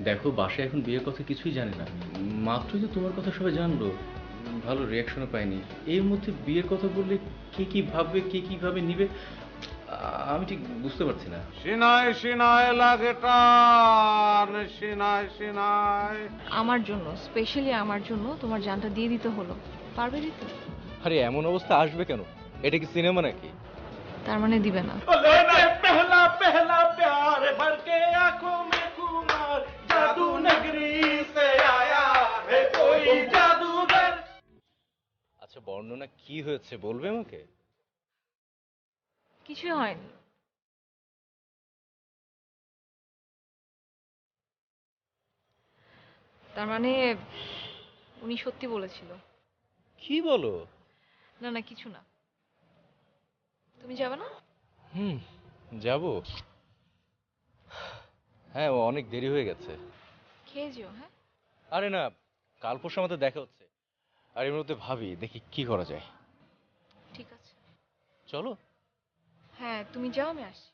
দেখো বাসায় এখন বিয়ের কথা কিছুই জানে না, মাত্রই তো তোমার কথা সবাই জানলো, ভালো রিয়াকশনও পাইনি। এর মধ্যে বিয়ের কথা বললে কে কি ভাববে, কে কিভাবে নিবে, আমি ঠিক বুঝতে পারছি না। সিনায় সিনায় লাগে টান, সিনায় সিনায়। আমার জন্য, স্পেশালি আমার জন্য তোমার জানটা দিয়ে দিতে হলো, পারবে দিতে? আরে এমন অবস্থা আসবে কেন? এটা কি সিনেমা নাকি? তার মানে দিবে না? पहला पहला प्यार भर के आंखों में खुमार, जादू नगरी से आया है कोई जादूगर। আচ্ছা বর্ণনা কি হয়েছে বলবে আমাকে? কিছুই হয়নি। তার মানে উনি সত্যি বলেছিল। কি বলো? না না, কিছু না। তুমি যাবে না? হুম, যাব। হ্যাঁ, অনেক দেরি হয়ে গেছে। খেয়ে যেও, হ্যাঁ? আরে না, কাল পরশু আমাদের দেখা হচ্ছে। আর এর মধ্যে ভাবি দেখি কি করা যায়। ঠিক আছে। চলো। হ্যাঁ, তুমি যাও, আমি আসছি।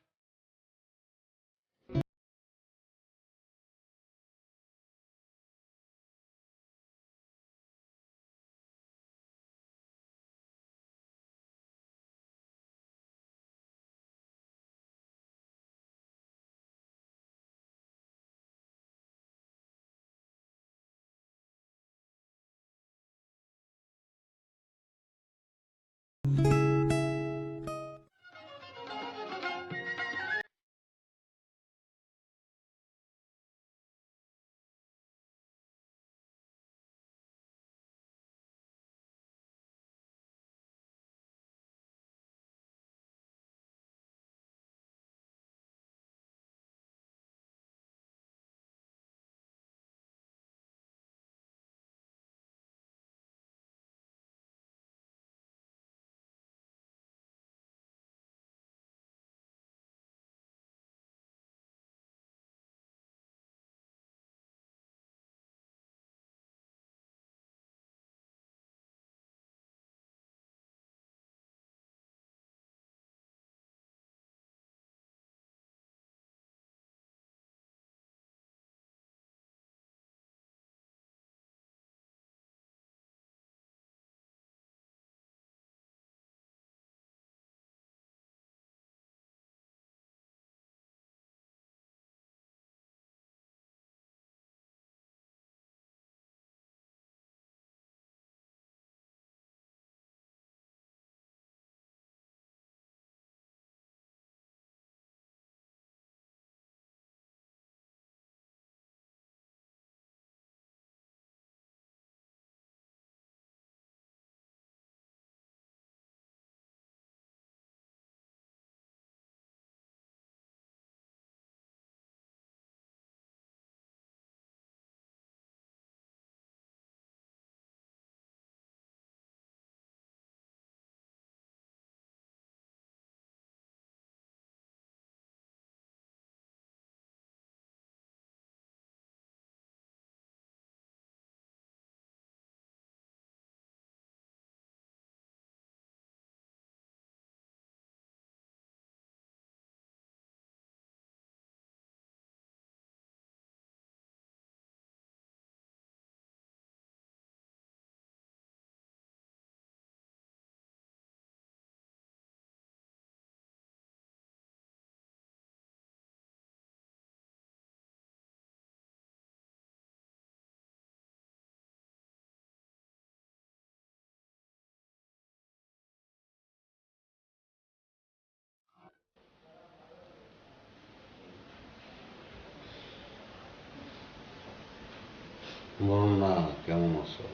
বল না, কেমন আছো?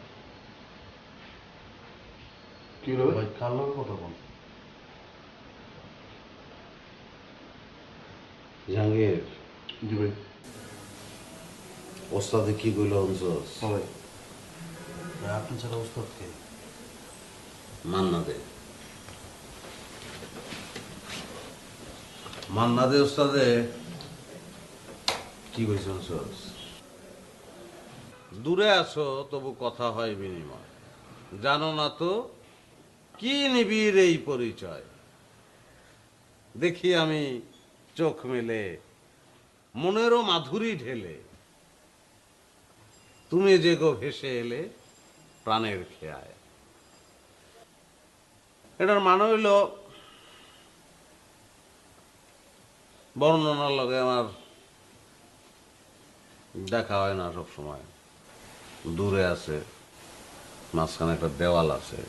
কি রে ভাই, কার লগে কথা বল? জাহাঙ্গীর। জি ভাই। ওস্তাদে কি কইল অনসস? ভাই আপনি ছাড়া ওস্তাদ কে? মান্না দে। মান্না দে ওস্তাদে কি কইছে অনসস? দূরে আছো তবু কথা হয় বিনিময়, জানো না তো কি নিবিড় এই পরিচয়। দেখি আমি চোখ মেলে, মনেরও মাধুরী ঢেলে, তুমি যে গো ভেসে এলে প্রাণের খেয়ায়। এটার মানে হইল বর্ণনার লগে আমার দেখা হয় না সব সময়, দূরে আছে, মাঝখানে একটা দেওয়াল আছে,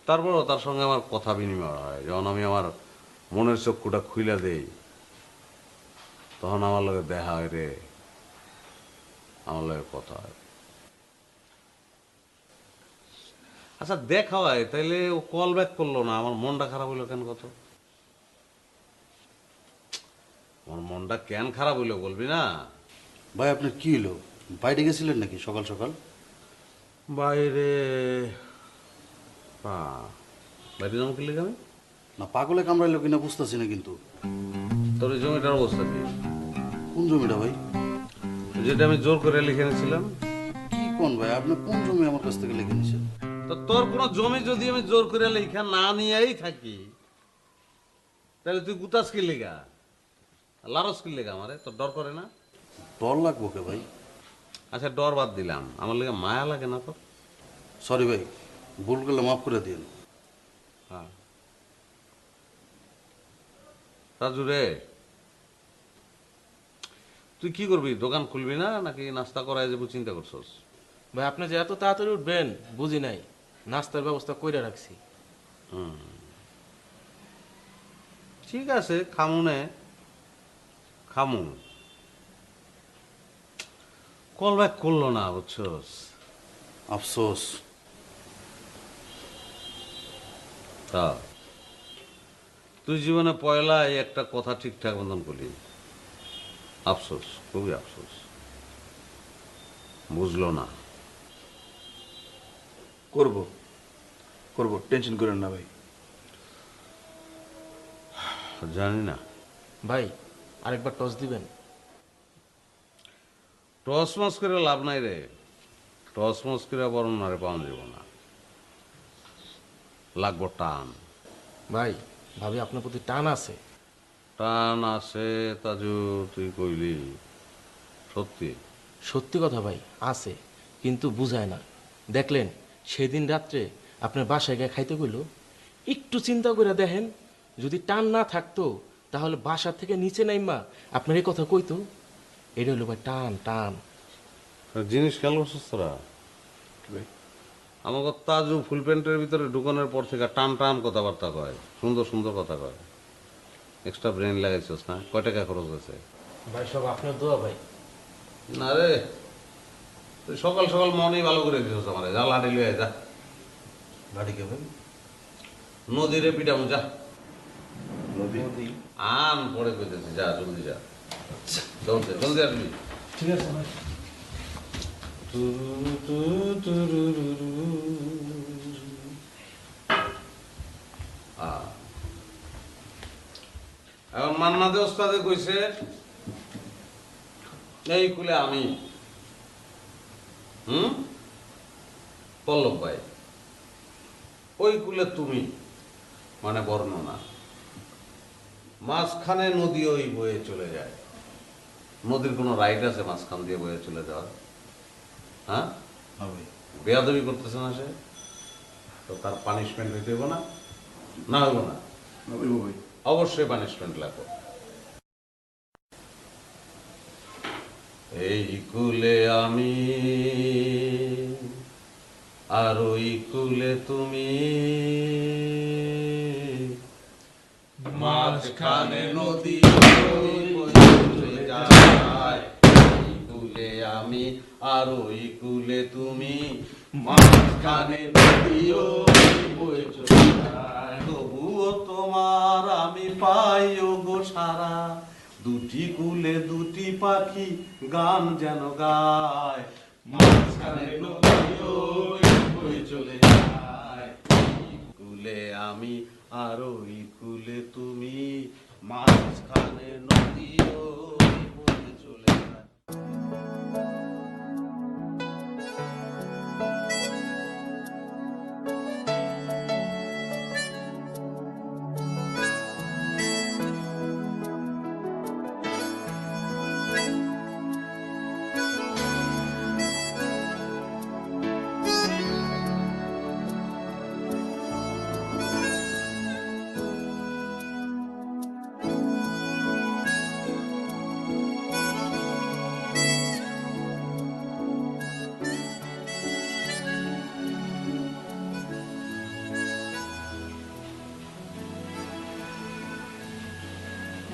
তারপরও তার সঙ্গে আমার কথা বিনিময় হয়। যখন আমি আমার মনের চক্ষুটা খুইলা দেই তখন আমার লগে দেখা হয় রে, আমার লগে কথা হয়। আচ্ছা দেখা হয়, তাইলে ও কল ব্যাক করলো না, আমার মনটা খারাপ হইলো কেন কত? আমার মনটা কেন খারাপ হইলো বলবি না? ভাই আপনার কি হলো, বাইরে গেছিলেন নাকি সকাল সকাল? বাইরে বাইরে যাবো কিনলে আমি? না পাগলে কামড়াইলো কিনা বুঝতেছি না কিন্তু। তোর এই জমিটার অবস্থা কি? কোন জমিটা ভাই? যেটা আমি জোর করে লিখে এনেছিলাম। কি কোন ভাই, আপনি কোন জমি আমার কাছ থেকে লিখে নিছেন? তো তোর কোনো জমি যদি আমি জোর করে লেখা না নিয়েই থাকি তাহলে তুই গুতাস কি লেগা, লারস কি লেগা? আমারে তোর ডর করে না? ডর লাগবো কে ভাই? আচ্ছা ডর বাদ দিলাম, আমার লেগে মায়া লাগে না তোর? সরি ভাই, ভুল করলে মাফ করে দিন। হ্যাঁ রাজু রে, তুই কি করবি? দোকান খুলবি না নাকি নাস্তা করায় যাবো চিন্তা করছস? ভাই আপনি যে এত তাড়াতাড়ি উঠবেন বুঝি নাই, নাস্তার ব্যবস্থা কইরা রাখছি। ঠিক আছে খামুনে খামু। কল ব্যাক করলো না বুঝছস, আফসোস। তা তুই জীবনে পয়লা এই একটা কথা ঠিকঠাক মতন করলি, আফসোস, খুবই আফসোস। বুঝলো না। করব করব, টেনশন করেন না ভাই। জানি না। ভাই আরেকবার টস দিবেন? টস মস করে লাভ নাই রে, টস মস করে বরং না রে, পাওয়া যাব না, লাগবো টান। ভাই ভাবি আপনার প্রতি টান আছে। টান আছে তাজু, তুই কইলি সত্যি? সত্যি কথা ভাই, আছে, কিন্তু বুঝায় না। দেখলেন সেদিন রাত্রে আপনার বাসায় গিয়ে খাইতে গেল, একটু চিন্তা করে দেখেন, যদি টান না থাকতো তাহলে বাসা থেকে নিচে নাইমা আপনার এই কথা কইতো। এটা হলো ভাই টান টান। জিনিস খেয়াল করছিস তোরা? ভাই আমাকে তাজু ফুল প্যান্টের ভিতরে ঢুকানোর পর থেকে টান টান কথাবার্তা কয়, সুন্দর সুন্দর কথা কয়। এক্সট্রা ব্রেন লাগাইছিস না? কয় টাকা খরচ হয়েছে? ভাই সব আপনার দোয়া ভাই। না রে, তুই সকাল সকাল মনেই ভালো করে দিছিস আমার। যা লাঠি লিয়ে যা। লাঠিকে ভাই? নদীরে পিটামু যা। নদী? আন পরে কইতেছি, যা জলদি যা। জলদি জলদি আসবি। ঠিক আছে ভাই। এখন মান্নাদে ওস্তাদে কইছে এই কুলে আমি, পল্লব ভাই, ওই কুলে তুমি, মানে বর্ণনা। মাঝখানে নদী ওই বয়ে চলে যায়। নদীর কোনো রাইট আছে মাঝখান দিয়ে বয়ে চলে যাওয়ার? হ্যাঁ বেয়াদবি করতেছে না সে? তো তার পানিশমেন্ট হইতে হইব না? না হইব না? ভাই অবশ্যই পানিশমেন্ট লাগবে। এই কুলে আমি আর ওই কুলে তুমি, মাঝখানে নদী চলে যায়। এই কুলে আমি আর ওই কুলে তুমি, মাঝখানে নদী বয়ে চলে যায়। তবুও তোমার আমি পাই গো সারা, দুটি কুলে দুটি পাখি গান যেন গায়। মাঝখানে নদী বয়ে চলে যায়। এই কুলে আমি আর ওই কুলে তুমি, মাঝখানে নদী বয়ে চলে যায়।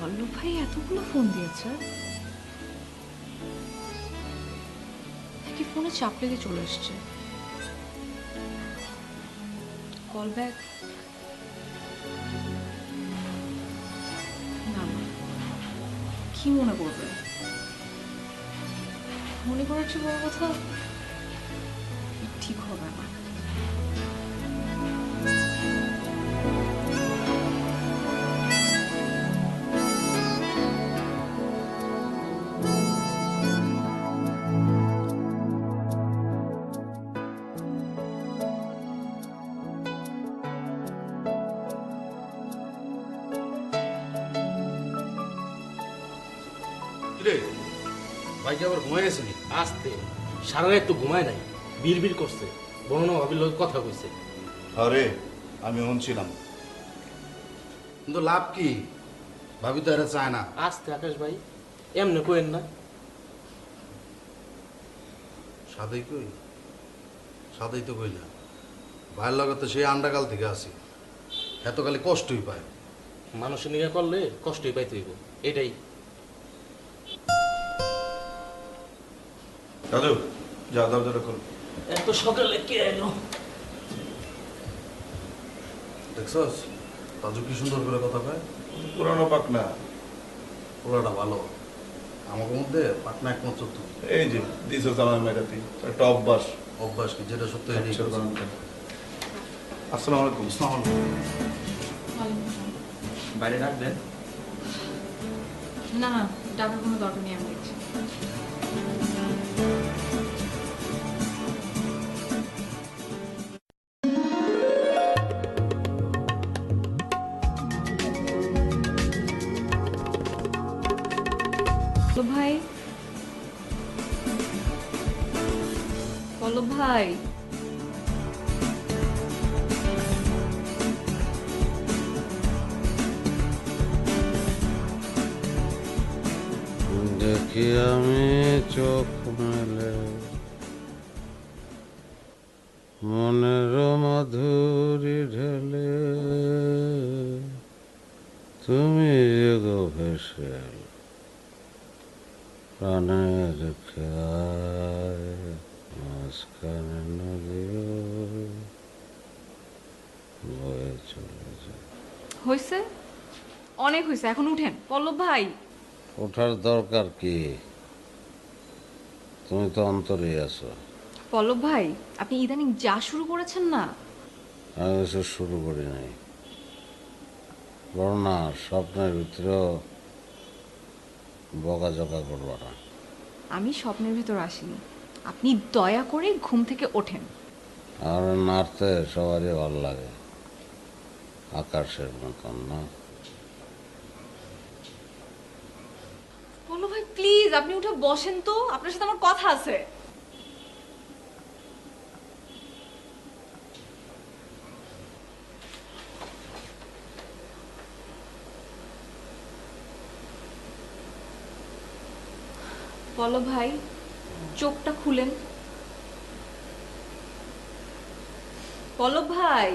পল্লব ভাই এতগুলো ফোন দিয়েছে, কি ফোনে চাপ লেগে চলে এসছে। কল ব্যাক না, কি মনে করবে? মনে করার চেয়ে বড় কথা ঠিক হবে না। কিরে ভাই কি আবার ঘুমাই গেছে নি? আসতে সারা রাত তো ঘুমায় নাই, বিড় করছে, বর্ণনা ভাবির লোক কথা কইছে। আরে আমি শুনছিলাম। কিন্তু লাভ কি? ভাবি তো এরা চায় না। আসতে আকাশ ভাই, এমনি কইেন না। সাদাই কই? সাদাই তো কই না। ভাইয়ের লগে তো সেই আন্ডাকাল থেকে আসি, এত খালি কষ্টই পায়। মানুষের নিয়ে করলে কষ্টই পাইতে হইব, এটাই। দাদু যা দরজাটা খোল। এত সকালে কে এলো? দেখছস তাজু কি সুন্দর করে কথা কয়। পুরানো পাক না, ওলাটা ভালো। আমাকে মধ্যে পাটনা একমাত্র তুই। এই যে দিস আমার মেয়েরাতি একটা অভ্যাস। অভ্যাস কি যেটা সত্য এটাই আচ্ছা, করছি। বানান। আসসালামু আলাইকুম। আসসালামু আলাইকুম। বাইরে রাখবেন? না না, ডাকার কোনো দরকার নেই, আমি দেখছি। পল্লব ভাই, পল্লব ভাই, দেখি আমি চোখ মেলে মনের মাধুরী ঢেলে, তুমি যে গো ভেসে প্রাণের খেয়ায় মাঝখানে নদী বয়ে চলে যায়। হয়েছে, অনেক হয়েছে, এখন উঠেন। পল্লব ভাই, ওঠার দরকার কি? তুমি তো অন্তরেই আছো। পল্লব ভাই, আপনি ইদানিং যা শুরু করেছেন না। আমি এসব শুরু করি নাই। বড় না, স্বপ্নের ভিতরেও বকাঝকা করবো না। আমি স্বপ্নের ভিতর আসিনি, আপনি দয়া করে ঘুম থেকে ওঠেন। আর নাড়তে সবারই ভালো লাগে, আকাশের মতন না? পল্লব ভাই প্লিজ, আপনি উঠে বসেন তো, আপনার সাথে আমার কথা আছে। পল্লব ভাই, চোখটা খুলেন। পল্লব ভাই,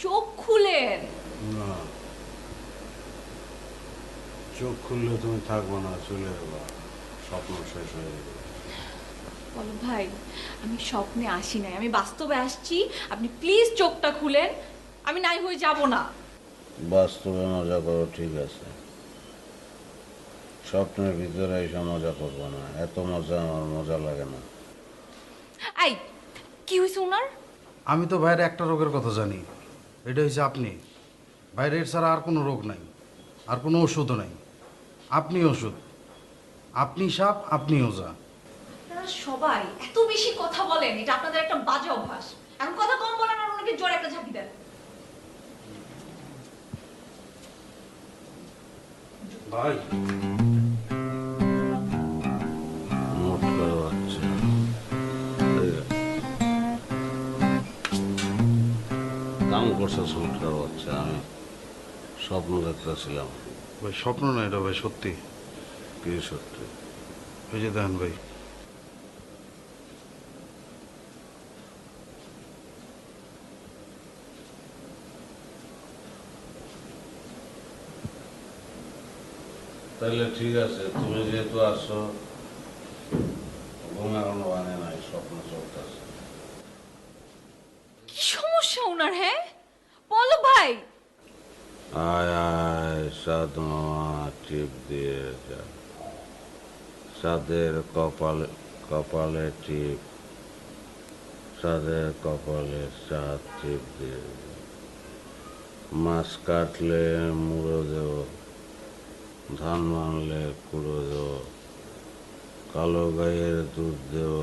চোখ খুলেন। না, চোখ খুললে তুমি থাকবো না, চলে যাবো, স্বপ্ন শেষ হয়ে যাবে। পল্লব ভাই, আমি স্বপ্নে আসি নাই, আমি বাস্তবে আসছি। আপনি প্লিজ চোখটা খুলেন, আমি নাই হয়ে যাব না। বাস্তবে মজা করো, ঠিক আছে। স্বপ্নের ভিতরে এসে মজা করবো না, এত মজা আমার মজা লাগে না। এই, কি হয়েছে ওনার? আমি তো ভাইয়ের একটা রোগের কথা জানি, এটা হচ্ছে আপনি। বাইরের ছাড়া আর কোনো রোগ নাই, আর কোনো ওষুধও নাই। আপনি ওষুধ, আপনি সাপ, আপনি ওজা। আপনারা সবাই এত বেশি কথা বলেন, এটা আপনাদের একটা বাজে অভ্যাস। এখন কথা কম বলেন আর ওনাকে জোরে একটা ঝাঁকি দেন। ভাই মোট করে বাচ্চা কাম করছে, সুটকার বাচ্চা। আমি স্বপ্ন দেখতেছিলাম। ভাই স্বপ্ন না এটা ভাই, সত্যি। কি সত্যি? এই যে দেখেন ভাই, তাহলে ঠিক আছে, তুমি যেহেতু আসছো, ঘুম এখনো ভাঙে নাই, স্বপ্ন চলতেছে। কি সমস্যা ওনার? হ্যাঁ বলো ভাই। আয় আয় সাদ মামা, টিপ দিয়ে যা, সাদের কপালে কপালে টিপ, সাদের কপালে সাদ টিপ দিয়ে যা। মাছ কাটলে মুড়ো দেব, ধান ভাঙলে কুড়ো দেব, কালো গাইয়ের দুধ দেব,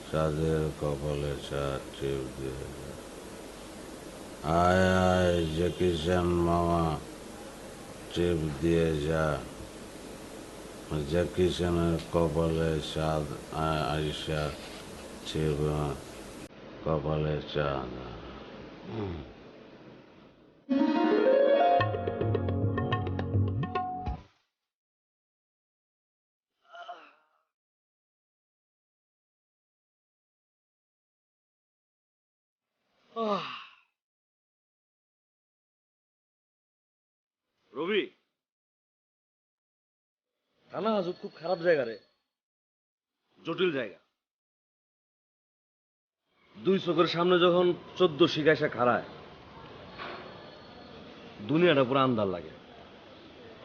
সাদের কপালে সাদ টিপ দিয়ে যা। আয় আয় জ্যাকি চ্যান মামা, টিপ দিয়ে যা, জ্যাকি চ্যানের কপালে সাদ আইসা টিপ কপালে চাঁদ। রবি, থানা হাজত খুব খারাপ জায়গা রে, জটিল জায়গা। দুই চোখের সামনে যখন 14 শিকাইসা খাড়ায়, দুনিয়াটা পুরো আন্দার লাগে,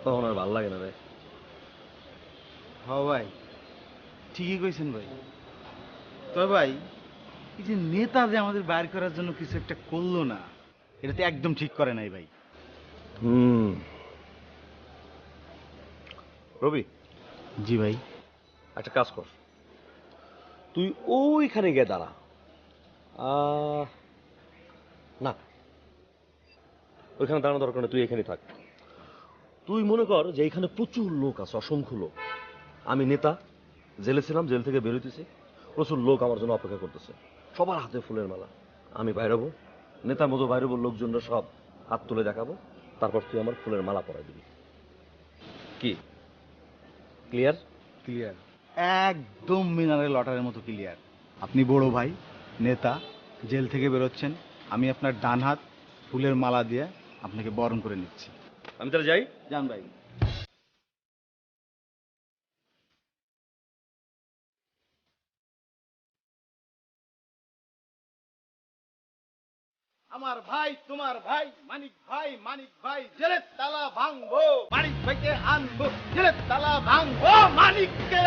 তখন আর ভাল লাগে না রে। হ ভাই, ঠিকই কইছেন ভাই। তবে ভাই, এই যে নেতা যে আমাদের বাইর করার জন্য কিছু একটা করলো না, এটা তো একদম ঠিক করে নাই ভাই। রবি, জি ভাই। একটা কাজ কর, তুই ওইখানে গিয়ে দাঁড়া। না, ওইখানে দাঁড়ানো দরকার নেই, তুই এখানে থাক। তুই মনে কর যে এখানে প্রচুর লোক আছে, অসংখ্য লোক। আমি নেতা, জেলে ছিলাম, জেল থেকে বেরোতেছি, প্রচুর লোক আমার জন্য অপেক্ষা করতেছে, সবার হাতে ফুলের মালা। আমি বাইরবো, নেতার মতো বাইরবো, লোকজনরা সব হাত তুলে দেখাবো, তারপর তুই আমার ফুলের মালা পরাই দিবি। কি ক্লিয়ার? ক্লিয়ার, একদম মিনারেল লটারের মতো ক্লিয়ার। আপনি বড় ভাই, নেতা, জেল থেকে বেরোচ্ছেন, আমি আপনার ডান হাত ফুলের মালা দিয়ে আপনাকে বরণ করে নিচ্ছি। আমি তাহলে যাই। যান ভাই। আমার ভাই, তোমার ভাই, মানিক ভাই, মানিক ভাই জেলের তালা ভাঙবো, মানিক ভাইকে আনবো, জেলের তালা ভাঙবো, মানিককে